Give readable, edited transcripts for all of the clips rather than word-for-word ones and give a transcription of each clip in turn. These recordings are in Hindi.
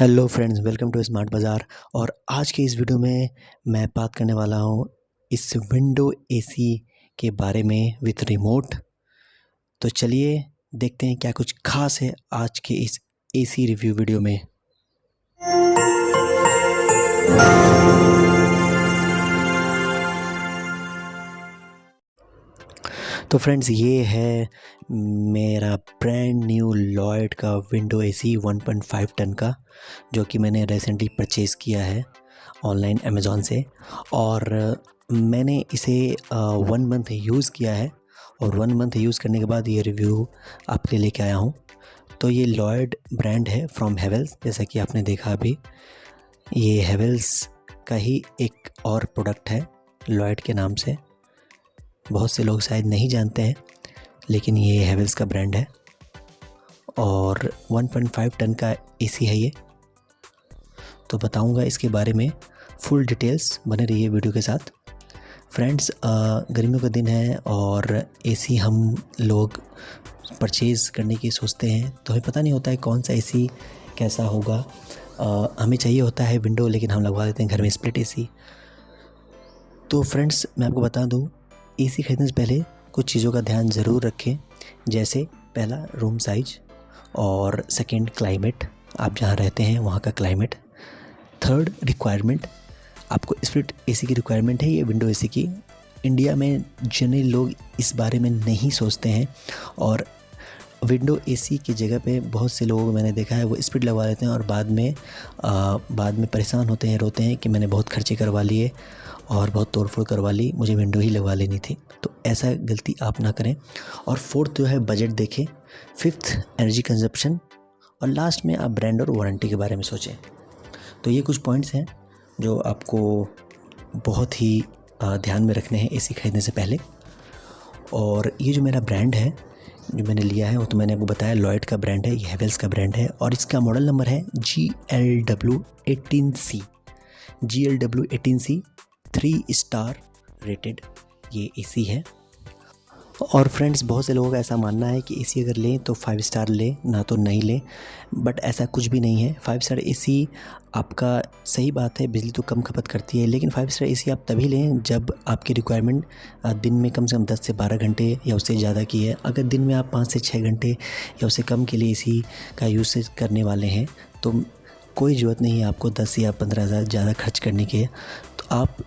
Hello friends, welcome to smart Bazaar. और आज के इस वीडियो में मैं बात करने वाला हूँ इस विंडो एसी के बारे में विथ रिमोट। तो चलिए देखते हैं क्या कुछ खास है आज के इस एसी रिव्यू वीडियो में। तो फ्रेंड्स, ये है मेरा ब्रांड न्यू लॉयड का विंडो एसी 1.5 टन का, जो कि मैंने रिसेंटली परचेज़ किया है ऑनलाइन अमेज़ॉन से। और मैंने इसे 1 मंथ यूज़ किया है और 1 मंथ यूज़ करने के बाद ये रिव्यू आपके लिए लेके आया हूँ। तो ये लॉयड ब्रांड है फ्रॉम हेवेल्स, जैसा कि आपने देखा अभी। ये हेवेल्स का ही एक और प्रोडक्ट है लॉयड के नाम से। बहुत से लोग शायद नहीं जानते हैं, लेकिन ये हेवेल्स का ब्रांड है और 1.5 टन का एसी है ये। तो बताऊंगा इसके बारे में फुल डिटेल्स, बने रहिए वीडियो के साथ। फ्रेंड्स, गर्मियों का दिन है और एसी हम लोग परचेज़ करने की सोचते हैं, तो हमें पता नहीं होता है कौन सा एसी कैसा होगा। हमें चाहिए होता है विंडो, लेकिन हम लगवा देते हैं घर में स्प्लिट एसी। तो फ्रेंड्स, मैं आपको बता दूं, एसी खरीदने से पहले कुछ चीज़ों का ध्यान ज़रूर रखें, जैसे पहला रूम साइज, और सेकंड क्लाइमेट, आप जहाँ रहते हैं वहाँ का क्लाइमेट। थर्ड रिक्वायरमेंट, आपको स्प्लिट एसी की रिक्वायरमेंट है या विंडो एसी की। इंडिया में जनरली लोग इस बारे में नहीं सोचते हैं और विंडो एसी की जगह पे बहुत से लोगों को मैंने देखा है वो स्प्लिट लगवा लेते हैं और बाद में परेशान होते हैं, रोते हैं कि मैंने बहुत खर्चे करवा लिए और बहुत तोड़फोड़ करवा ली, मुझे विंडो ही लगवा लेनी थी। तो ऐसा गलती आप ना करें। और फोर्थ जो है बजट देखें, फिफ्थ एनर्जी कंजप्शन, और लास्ट में आप ब्रांड और वारंटी के बारे में सोचें। तो ये कुछ पॉइंट्स हैं जो आपको बहुत ही ध्यान में रखने हैं एसी खरीदने से पहले। और ये जो मेरा ब्रांड है जो मैंने लिया है वो तो मैंने आपको बताया लॉयड का ब्रांड है, ये हेवेल्स का ब्रांड है और इसका मॉडल नंबर है GLW18C। GLW18C 3 स्टार रेटेड ये एसी है। और फ्रेंड्स, बहुत से लोगों का ऐसा मानना है कि एसी अगर लें तो 5 स्टार लें, ना तो नहीं लें, बट ऐसा कुछ भी नहीं है। 5 स्टार एसी आपका सही बात है, बिजली तो कम खपत करती है, लेकिन 5 स्टार एसी आप तभी लें जब आपकी रिक्वायरमेंट दिन में कम से कम 10 से 12 घंटे या उससे ज़्यादा की है। अगर दिन में आप 5 से 6 घंटे या उससे कम के लिए एसी का यूसेज करने वाले हैं तो कोई ज़रूरत नहीं है आपको 10 या 15 हज़ार ज़्यादा खर्च करने के। तो आप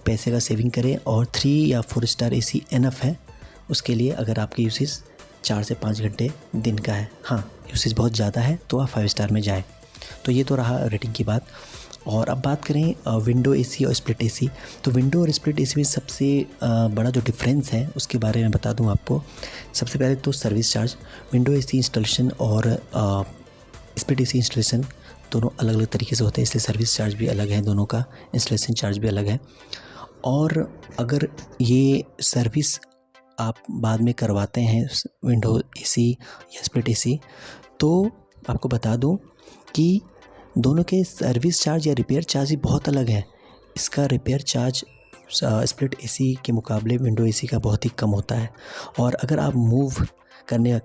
पैसे का सेविंग करें और 3 या 4 स्टार एसी इनफ है उसके लिए, अगर आपकी यूसेज 4 से 5 घंटे दिन का है। हाँ, यूसेज बहुत ज़्यादा है तो आप 5 स्टार में जाएं। तो ये तो रहा रेटिंग की बात। और अब बात करें विंडो एसी और स्प्लिट एसी। तो विंडो और स्प्लिट एसी में सबसे बड़ा जो डिफरेंस है उसके बारे में बता दूं आपको। सबसे पहले तो service charge. Window AC installation और स्प्लिट एसी इंस्टॉलेशन दोनों अलग अलग तरीके से होते हैं, इसलिए सर्विस चार्ज भी अलग है दोनों का, इंस्टॉलेशन चार्ज भी अलग है। और अगर ये सर्विस आप बाद में करवाते हैं विंडो एसी या स्प्लिट एसी, तो आपको बता दूं कि दोनों के सर्विस चार्ज या रिपेयर चार्ज ही बहुत अलग है। इसका रिपेयर चार्ज स्प्लिट एसी के मुकाबले विंडो एसी का बहुत ही कम होता है। और अगर आप मूव करने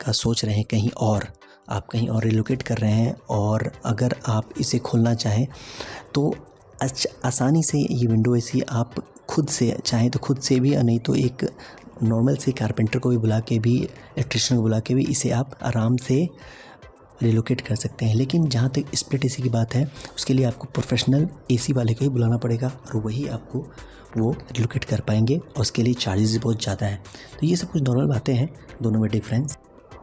का सोच रहे हैं कहीं और, आप कहीं और रिलोकेट कर रहे हैं और अगर आप इसे खोलना चाहें तो आसानी से ये विंडो एसी आप खुद से चाहें तो खुद से भी, नहीं तो एक नॉर्मल से कारपेंटर को भी बुला के भी, इलेक्ट्रिशियन को बुला के भी इसे आप आराम से रिलोकेट कर सकते हैं। लेकिन जहाँ तक स्प्लिट एसी की बात है उसके लिए आपको प्रोफेशनल एसी वाले को ही बुलाना पड़ेगा और वही आपको वो रिलोकेट कर पाएंगे और उसके लिए चार्जेस भी बहुत ज़्यादा हैं। तो ये सब कुछ नॉर्मल बातें हैं, दोनों में डिफरेंस।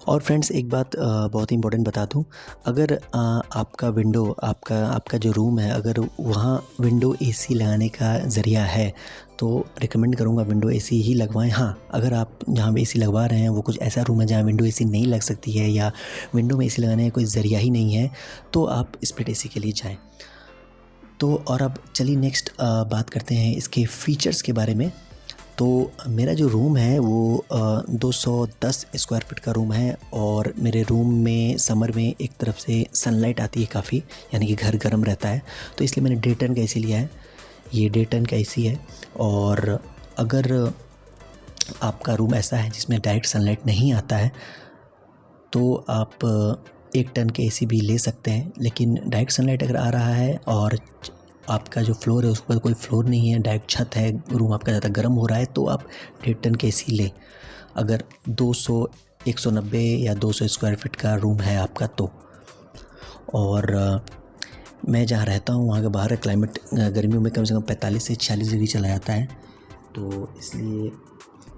और फ्रेंड्स, एक बात बहुत ही इंपॉर्टेंट बता दूं, अगर आपका विंडो आपका जो रूम है, अगर वहाँ विंडो एसी लगाने का ज़रिया है तो रिकमेंड करूँगा विंडो एसी ही लगवाएं। हाँ, अगर आप जहाँ एसी लगवा रहे हैं वो कुछ ऐसा रूम है जहाँ विंडो एसी नहीं लग सकती है या विंडो में एसी लगाने का कोई ज़रिया ही नहीं है, तो आप स्प्लिट एसी के लिए जाएँ। तो और अब चलिए नेक्स्ट बात करते हैं इसके फ़ीचर्स के बारे में। तो मेरा जो रूम है वो 210 स्क्वायर फीट का रूम है और मेरे रूम में समर में एक तरफ से सनलाइट आती है काफ़ी, यानी कि घर गर्म रहता है, तो इसलिए मैंने डे 10 का एसी लिया है। ये डे 10 का एसी है। और अगर आपका रूम ऐसा है जिसमें डायरेक्ट सनलाइट नहीं आता है तो आप 1 टन के एसी भी ले सकते हैं, लेकिन डायरेक्ट सनलाइट अगर आ रहा है और आपका जो फ्लोर है उस पर कोई फ्लोर नहीं है, डायरेक्ट छत है, रूम आपका ज़्यादा गर्म हो रहा है, तो आप 1.5 टन के एसी लें। अगर 200, 190 या 200 स्क्वायर फीट का रूम है आपका तो। और मैं जहाँ रहता हूँ वहाँ का बाहर का क्लाइमेट गर्मियों में कम से कम 45 से 46 डिग्री चला जाता है, तो इसलिए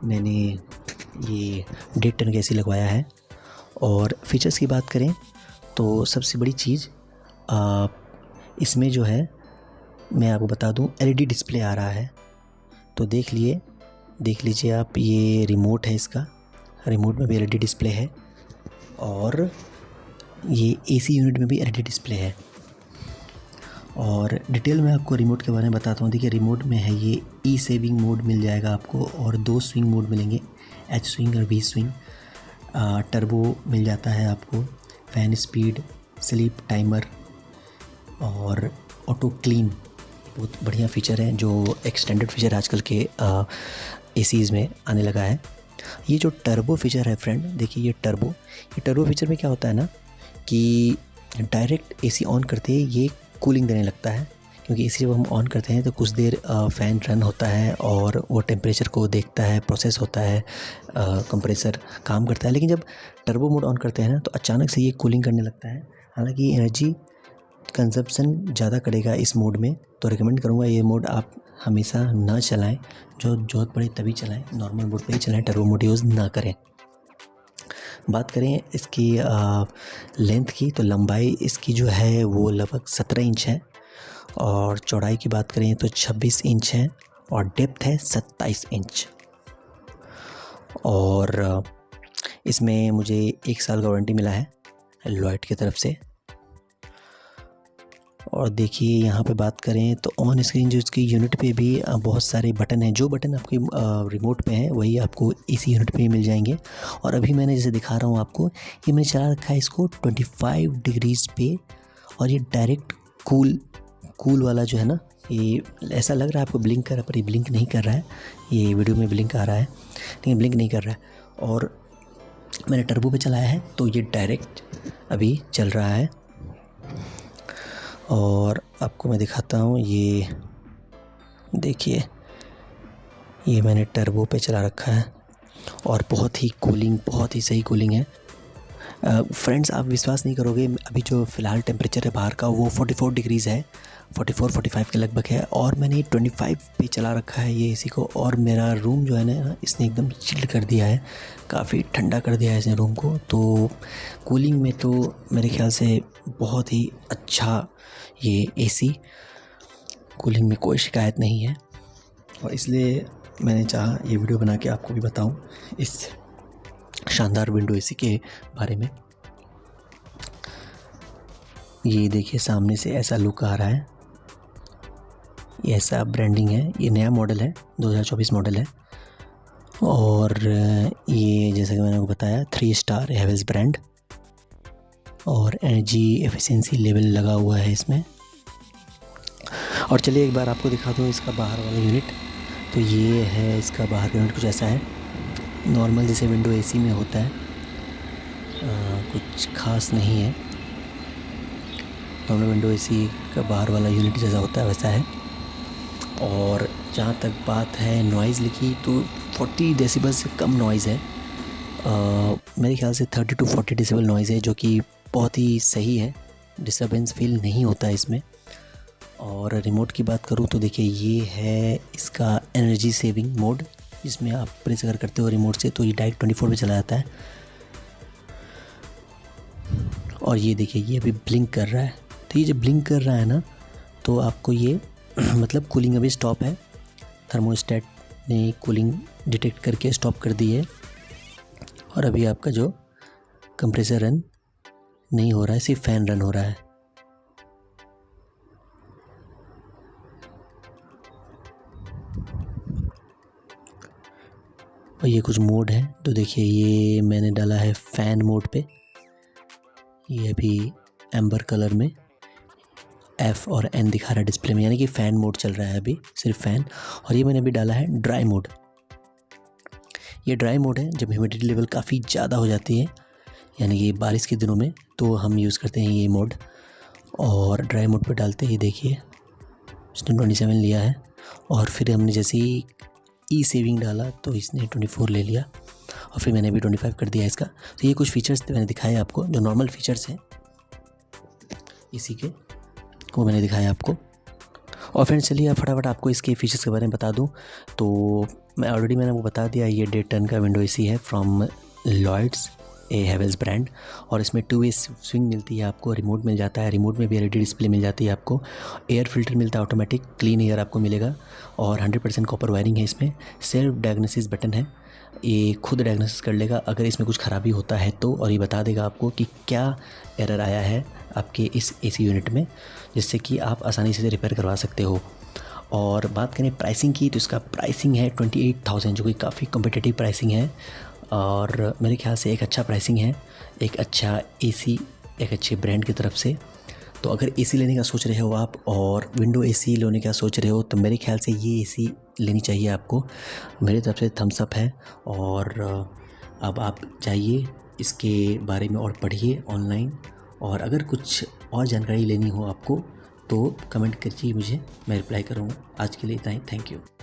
मैंने ये 1.5 टन का एसी लगवाया है। और फीचर्स की बात करें तो सबसे बड़ी चीज़ इसमें जो है मैं आपको बता दूं, LED डिस्प्ले आ रहा है। तो देख लीजिए आप, ये रिमोट है इसका, रिमोट में भी LED डिस्प्ले है और ये AC यूनिट में भी LED डिस्प्ले है। और डिटेल में आपको रिमोट के बारे में बताता हूँ। देखिए रिमोट में है ये ई सेविंग मोड मिल जाएगा आपको, और 2 स्विंग मोड मिलेंगे, H स्विंग और V स्विंग। टर्बो मिल जाता है आपको, फ़ैन स्पीड, स्लीप टाइमर और ऑटो क्लीन, बहुत बढ़िया फ़ीचर है जो एक्सटेंडेड फ़ीचर आजकल के एसीज़ में आने लगा है। ये जो टर्बो फीचर है फ्रेंड, देखिए ये टर्बो फीचर में क्या होता है ना कि डायरेक्ट एसी ऑन करते ही ये कूलिंग देने लगता है, क्योंकि एसी जब हम ऑन करते हैं तो कुछ देर फ़ैन रन होता है और वो टेम्परेचर को देखता है, प्रोसेस होता है, कंप्रेसर काम करता है। लेकिन जब टर्बो मोड ऑन करते हैं ना तो अचानक से ये कूलिंग करने लगता है। हालांकि एनर्जी कंजप्शन ज़्यादा करेगा इस मोड में, तो रिकमेंड करूँगा ये मोड आप हमेशा ना चलाएं, जो ज़रूरत पड़े तभी चलाएं, नॉर्मल मोड पे ही चलाएं, टर्बो मोड यूज़ ना करें। बात करें इसकी लेंथ की, तो लंबाई इसकी जो है वो लगभग 17 इंच है, और चौड़ाई की बात करें तो 26 इंच है, और डेप्थ है 27 इंच। और इसमें मुझे 1 साल का वारंटी मिला है लॉयड की तरफ से। और देखिए यहाँ पे बात करें तो ऑन स्क्रीन जो इसकी यूनिट पे भी बहुत सारे बटन हैं, जो बटन आपके रिमोट पे हैं वही आपको इसी यूनिट पे मिल जाएंगे। और अभी मैंने जैसे दिखा रहा हूँ आपको, ये मैंने चला रखा है इसको 25 डिग्रीज़ पे, और ये डायरेक्ट कूल वाला जो है ना, ये ऐसा लग रहा है आपको ब्लिंक कर रहा है, पर ये ब्लिंक नहीं कर रहा है। ये वीडियो में ब्लिंक आ रहा है लेकिन ब्लिंक नहीं कर रहा है। और मैंने टर्बो पे चलाया है तो ये डायरेक्ट अभी चल रहा है। और आपको मैं दिखाता हूँ, ये देखिए ये मैंने टर्बो पे चला रखा है और बहुत ही सही कूलिंग है। फ्रेंड्स आप विश्वास नहीं करोगे, अभी जो फ़िलहाल टेम्परेचर है बाहर का वो 44 डिग्रीज़ है, 44-45 के लगभग है, और मैंने 25 पे चला रखा है ये एसी को, और मेरा रूम जो है ना इसने एकदम चिल्ड कर दिया है, काफ़ी ठंडा कर दिया है इसने रूम को। तो कूलिंग में तो मेरे ख्याल से बहुत ही अच्छा ये एसी, कूलिंग में कोई शिकायत नहीं है, और इसलिए मैंने चाहा ये वीडियो बना के आपको भी बताऊं इस शानदार विंडो एसी के बारे में। ये देखिए सामने से ऐसा लुक आ रहा है, ये ऐसा ब्रांडिंग है, ये नया मॉडल है, 2024 मॉडल है। और ये जैसा कि मैंने आपको बताया 3 स्टार हैवेल्स ब्रांड, और एनर्जी एफिशिएंसी लेवल लगा हुआ है इसमें। और चलिए एक बार आपको दिखा दूँ इसका बाहर वाला यूनिट। तो ये है इसका बाहर का यूनिट, कुछ ऐसा है, नॉर्मल जैसे विंडो एसी में होता है, कुछ खास नहीं है। नॉर्मल विंडो एसी का बाहर वाला यूनिट जैसा होता है वैसा है। और जहाँ तक बात है नॉइज़ लिखी, तो 40 डेसिबल से कम नॉइज़ है, मेरे ख्याल से 30 to 40 डेसिबल नॉइज़ है, जो कि बहुत ही सही है, डिस्टर्बेंस फील नहीं होता है इसमें। और रिमोट की बात करूँ तो देखिए ये है इसका एनर्जी सेविंग मोड, जिसमें आप प्रेस अगर करते हो रिमोट से तो ये डायरेक्ट 24 पे चला जाता है। और ये देखिए ये अभी ब्लिंक कर रहा है, तो ये जब ब्लिंक कर रहा है ना तो आपको ये मतलब कूलिंग अभी स्टॉप है, थर्मोस्टेट ने कूलिंग डिटेक्ट करके स्टॉप कर दी है, और अभी आपका जो कंप्रेसर रन नहीं हो रहा है, सिर्फ फ़ैन रन हो रहा है। और ये कुछ मोड है, तो देखिए ये मैंने डाला है फ़ैन मोड पे, ये अभी एम्बर कलर में F और N दिखा रहा है डिस्प्ले में, यानी कि फ़ैन मोड चल रहा है अभी, सिर्फ फ़ैन। और ये मैंने अभी डाला है ड्राई मोड। ये ड्राई मोड है जब ह्यूमिडिटी लेवल काफ़ी ज़्यादा हो जाती है, यानी कि बारिश के दिनों में तो हम यूज़ करते हैं ये मोड। और ड्राई मोड पे डालते ही देखिए इसने 27 लिया है। और फिर हमने जैसे ही ई सेविंग डाला तो इसने 24 ले लिया, और फिर मैंने भी 25 कर दिया इसका। तो ये कुछ फीचर्स मैंने दिखाए आपको, जो नॉर्मल फीचर्स हैं इसी के, वो मैंने दिखाया आपको। और फ्रेंड्स चलिए फटाफट आपको इसके फीचर्स के बारे में बता दूं। तो मैंने वो बता दिया, ये 1.5 टन का विंडो एसी है from Lloyds a Havells brand. और इसमें 2 वे स्विंग मिलती है आपको, रिमोट मिल जाता है, रिमोट में भी एलईडी डिस्प्ले मिल जाती है आपको, एयर फिल्टर मिलता है ऑटोमेटिक, क्लीन एयर आपको मिलेगा, और 100% कॉपर वायरिंग है इसमें। सेल्फ डायग्नोसिस बटन है, ये खुद डायग्नोसिस कर लेगा अगर इसमें कुछ ख़राबी होता है तो, और ये बता देगा आपको कि क्या एरर आया है आपके इस एसी यूनिट में, जिससे कि आप आसानी से रिपेयर करवा सकते हो। और बात करें प्राइसिंग की तो इसका प्राइसिंग है 28,000, जो कि काफ़ी कॉम्पिटिटिव प्राइसिंग है, और मेरे ख्याल से एक अच्छा प्राइसिंग है, एक अच्छा एसी एक अच्छे ब्रांड की तरफ से। तो अगर एसी लेने का सोच रहे हो आप और विंडो एसी लेने का सोच रहे हो तो मेरे ख्याल से ये एसी लेनी चाहिए आपको, मेरी तरफ से थम्स अप है। और अब आप जाइए इसके बारे में और पढ़िए ऑनलाइन, और अगर कुछ और जानकारी लेनी हो आपको तो कमेंट कीजिए मुझे, मैं रिप्लाई करूँगा। आज के लिए इतना ही, थैंक यू।